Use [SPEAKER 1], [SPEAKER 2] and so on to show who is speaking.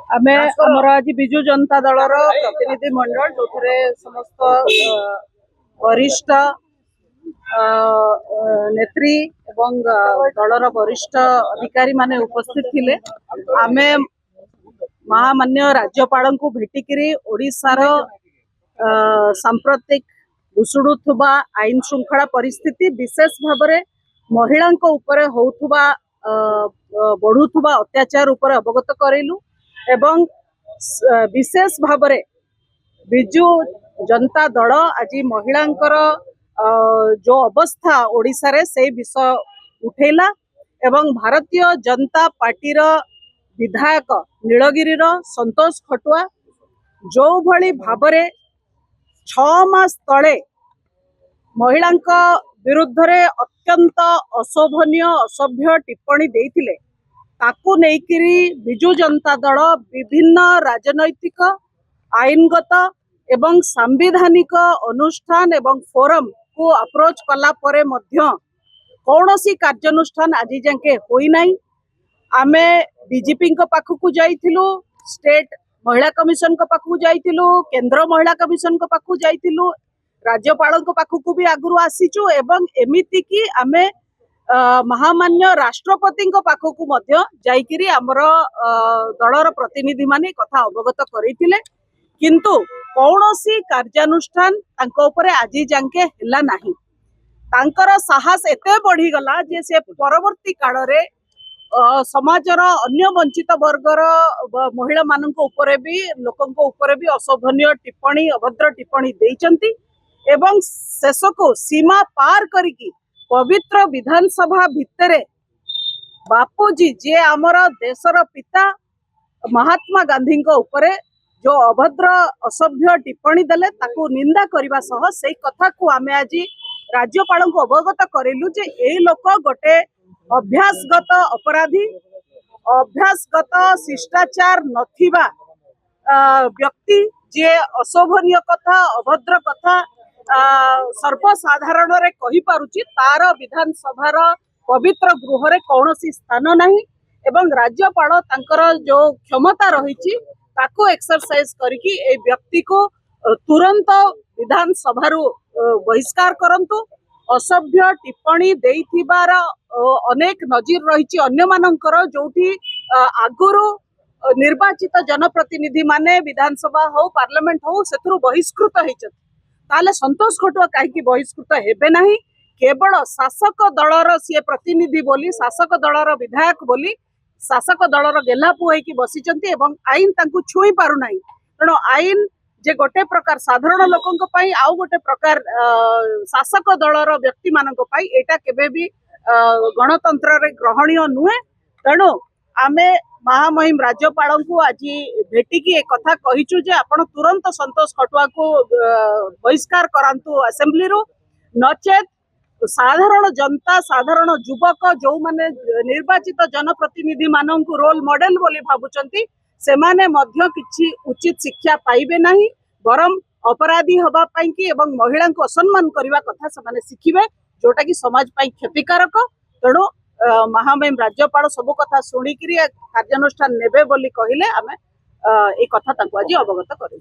[SPEAKER 1] आमे हमर आज बिजु जनता दलर प्रतिनिधि मंडल जो समस्त वरिष्ठ नेत्री एवं दलर वरिष्ठ अधिकारी माने उपस्थित थिले। आमे महामान्य राज्यपाल को भेटिकी ओडिशार सांप्रतिक घुषुड़ुवा आईन श्रृंखला परिस्थिति विशेष भाव में महिला होउथुबा बढ़ुथुबा अत्याचार उपर अवगत करेलु एवं विशेष भाव में बिजु जनता दल आज महिलांकर जो अवस्था ओडिशा रे से विषय उठेला एवं भारतीय जनता पार्टी विधायक नीलगिरी संतोष खटुआ जो भली भाव में 6 मास तले महिला विरुद्ध रे अत्यंत अशोभनीय असभ्य टिप्पणी देइथिले ताकू नेइकिरी बिजु जनता दल विभिन्न राजनैतिक आईनगत एवं सांविधानिक अनुष्ठान एवं फोरम को अप्रोच कला परे मध्य कौनसी कार्यानुष्ठान आज जाके होई नाही। आमे डीजीपी पाखकू जाइथिलु, स्टेट महिला कमिशन पाखकू जाइथिलु, केंद्र महिला कमिशन पाखकू जाइथिलु, राज्यपाल पाखकू भी आगुरु आसीचु एवं एमिति की आमे महामान्य राष्ट्रपति पाखकू मध्य जाइकिरी आमर दलर प्रतिनिधि माने कथा अवगत करिथिले किंतु कौनसी कार्यानुष्ठान तांको उपरे आज जाके हैला नाही। तांकर साहस एते बढ़ी गला जे से परवर्ती काल रे समाजर अन्य वंचित वर्गर महिला मानक उपरे भी लोकंक उपरे भी अशोभनीय टिप्पणी अभद्र टिप्पणी देइचंती एवं शेष को सीमा पार करिकी पवित्र विधानसभा भितरे बापूजी जे आमर देशर पिता महात्मा गांधी उपरे जो अभद्र असभ्य टिप्पणी देले ताकू निंदा करबा सह से कथा को आमे आज राज्यपाल को अवगत करेलु जे ए लोक गोटे अभ्यासगत अपराधी अभ्यासगत शिष्टाचार नथिबा व्यक्ति जे अशोभनीय कथा अभद्र कथा सर्वसाधारण रे कहि पारुची तार विधानसभार पवित्र गृह रे कौनसी स्थान नहीं एवं राज्यपाल तांकर जो क्षमता रही ताको एक्सरसाइज करके ए व्यक्ति को तुरंत विधानसभा बहिष्कार करंतु। असभ्य टिप्पणी देइथिबार अनेक नजीर रही अन्य मानकर जोठी आगुरु निर्वाचित जनप्रतिनिधि माने विधानसभा हो पार्लियामेंट हो सेथुरु बहिष्कृत होइछत ताले संतोष खटुआ कहीं बहिष्कृत हेबे नहीं। केवल शासक दलर सी प्रतिनिधि बोली शासक दलर विधायक बोली शासक दलर गेलापु होइकी बसिचंती एवं आईन तांकु छुई पारु नाही। तेणु आईन जे गोटे प्रकार साधारण लोकंक पई आउ गोटे प्रकार शासक दलर व्यक्ति मानक पई एटा केबे भी गणतंत्र रे ग्रहणीय नुहे। तेणु आमे महामहिम राज्यपाल को आज भेटिकी एक कथा कहिचु जे आपण तुरंत संतोष खटुआ को बहिष्कार करांतु असेंबली रो नचेत साधारण जनता साधारण युवक जो माने निर्वाचित जनप्रतिनिधि माननकु रोल मॉडल बोली भाबुचंती से माने मध्य किछि उचित शिक्षा पाइबे नहीं बरम अपराधी हबा पई कि एवं महिला को असम्मान करबा कथा से माने शिखिबे जोटा कि समाज पई क्षतिकारक। तेणु महामहिम राज्यपाल सब कथा शुणिकी कार्यानुष्ठान नेबे बोली कहिले आमे ए कथा तांको आज अवगत करू।